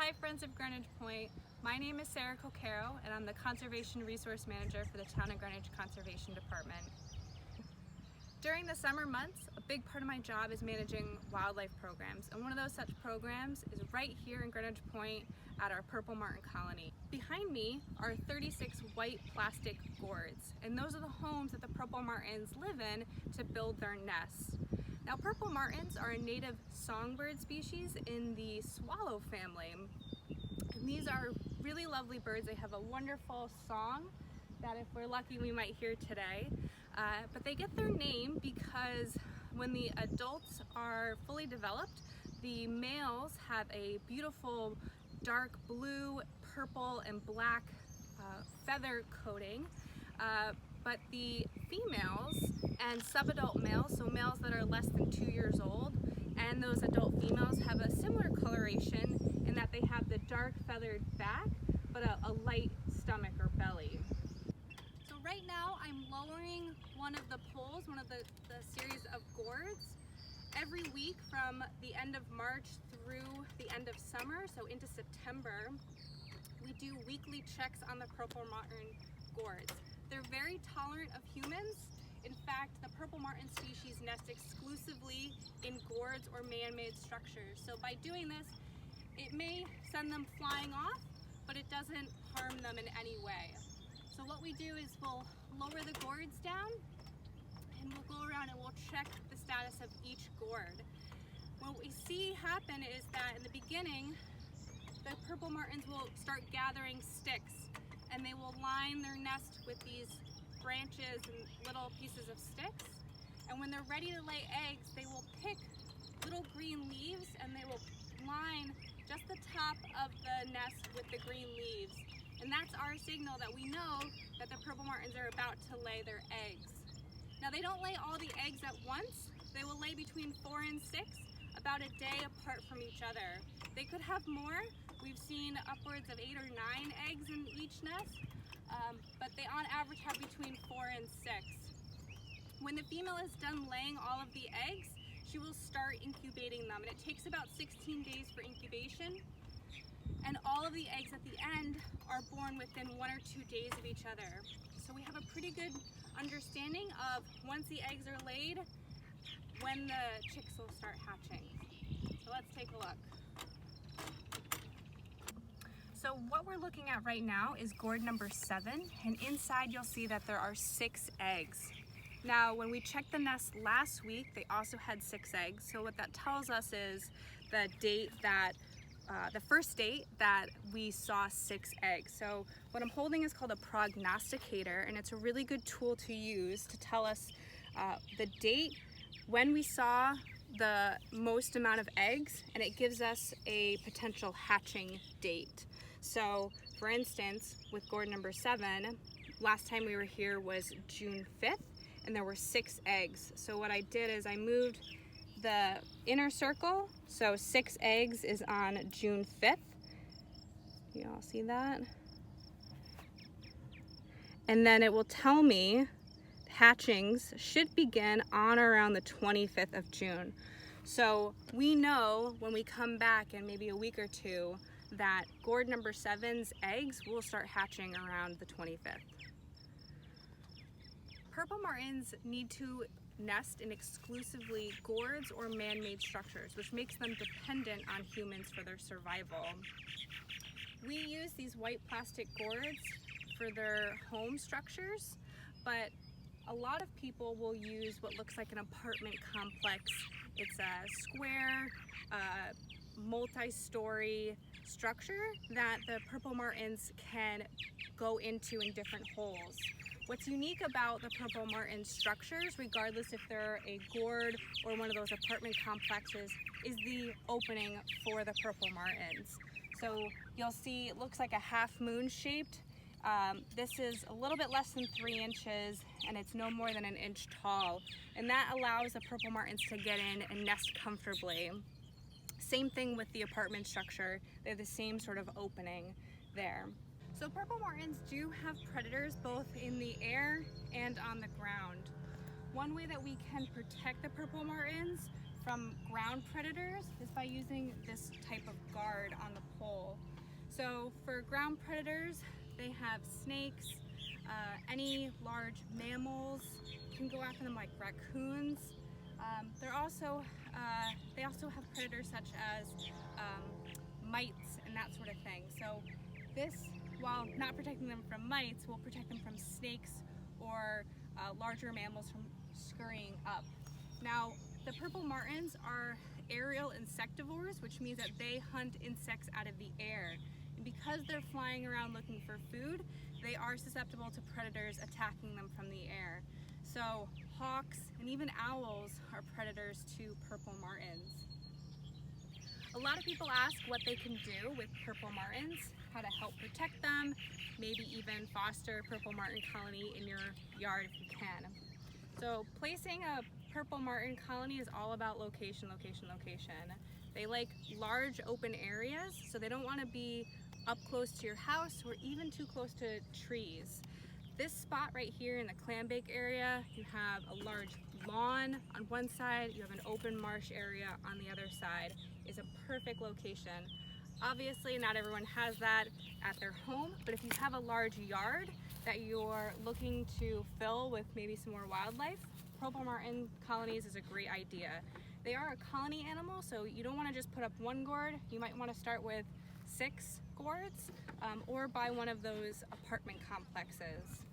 Hi friends of Greenwich Point, my name is Sarah Coccaro and I'm the Conservation Resource Manager for the Town of Greenwich Conservation Department. During the summer months, a big part of my job is managing wildlife programs, and one of those such programs is right here in Greenwich Point at our purple martin colony. Behind me are 36 white plastic gourds, and those are the homes that the purple martins live in to build their nests. Now, purple martins are a native songbird species in the swallow family. And these are really lovely birds. They have a wonderful song that if we're lucky we might hear today. But they get their name because when the adults are fully developed, the males have a beautiful dark blue, purple, and black feather coating. But the females and subadult males, so males that are less than 2 years old, and those adult females have a similar coloration in that they have the dark feathered back, but a light stomach or belly. So right now I'm lowering one of the poles, one of the series of gourds. Every week from the end of March through the end of summer, so into September, we do weekly checks on the purple martin gourds. They're very tolerant of humans. In fact, the purple martin species nest exclusively in gourds or man-made structures. So by doing this, it may send them flying off, but it doesn't harm them in any way. So what we do is we'll lower the gourds down and we'll go around and we'll check the status of each gourd. What we see happen is that in the beginning, the purple martins will start gathering sticks, and they will line their nest with these branches and little pieces of sticks. And when they're ready to lay eggs, they will pick little green leaves and they will line just the top of the nest with the green leaves. And that's our signal that we know that the purple martins are about to lay their eggs. Now, they don't lay all the eggs at once. They will lay between 4 and 6, about a day apart from each other. They could have more. We've seen upwards of 8 or 9 eggs in each nest, but they on average have between 4 and 6. When the female is done laying all of the eggs, she will start incubating them, and it takes about 16 days for incubation. And all of the eggs at the end are born within 1 or 2 days of each other. So we have a pretty good understanding of once the eggs are laid, when the chicks will start hatching. So let's take a look. So what we're looking at right now is gourd number 7, and inside you'll see that there are 6 eggs. Now, when we checked the nest last week, they also had 6 eggs. So what that tells us is the date that, the first date that we saw 6 eggs. So what I'm holding is called a prognosticator, and it's a really good tool to use to tell us the date when we saw the most amount of eggs, and it gives us a potential hatching date. So for instance, with gourd number 7, last time we were here was June 5th, and there were 6 eggs. So what I did is I moved the inner circle, so 6 eggs is on June 5th. You all see that? And then it will tell me hatchings should begin on or around the 25th of June. So we know when we come back in maybe a week or two that gourd number 7's eggs will start hatching around the 25th. Purple martins need to nest in exclusively gourds or man-made structures, which makes them dependent on humans for their survival. We use these white plastic gourds for their home structures, but a lot of people will use what looks like an apartment complex. It's a square, multi-story structure that the purple martins can go into in different holes. What's unique about the purple martin structures, regardless if they're a gourd or one of those apartment complexes, is the opening for the purple martins. So you'll see it looks like a half moon shaped. This is a little bit less than 3 inches, and it's no more than 1 inch tall. And that allows the purple martins to get in and nest comfortably. Same thing with the apartment structure. They have the same sort of opening there. So purple martins do have predators both in the air and on the ground. One way that we can protect the purple martins from ground predators is by using this type of guard on the pole. So for ground predators, they have snakes, any large mammals. You can go after them like raccoons. They also have predators such as mites and that sort of thing. So this, while not protecting them from mites, will protect them from snakes or larger mammals from scurrying up. Now, the purple martins are aerial insectivores, which means that they hunt insects out of the air. And because they're flying around looking for food, they are susceptible to predators attacking them from the air. So hawks and even owls are predators to purple martins. A lot of people ask what they can do with purple martins, how to help protect them, maybe even foster a purple martin colony in your yard if you can. So placing a purple martin colony is all about location, location, location. They like large open areas, so they don't want to be up close to your house or even too close to trees. This spot right here in the clambake area, you have a large lawn on one side, you have an open marsh area on the other side, is a perfect location. Obviously, not everyone has that at their home, but if you have a large yard that you're looking to fill with maybe some more wildlife, purple martin colonies is a great idea. They are a colony animal, so you don't want to just put up one gourd. You might want to start with 6 gourds or buy one of those apartment complexes.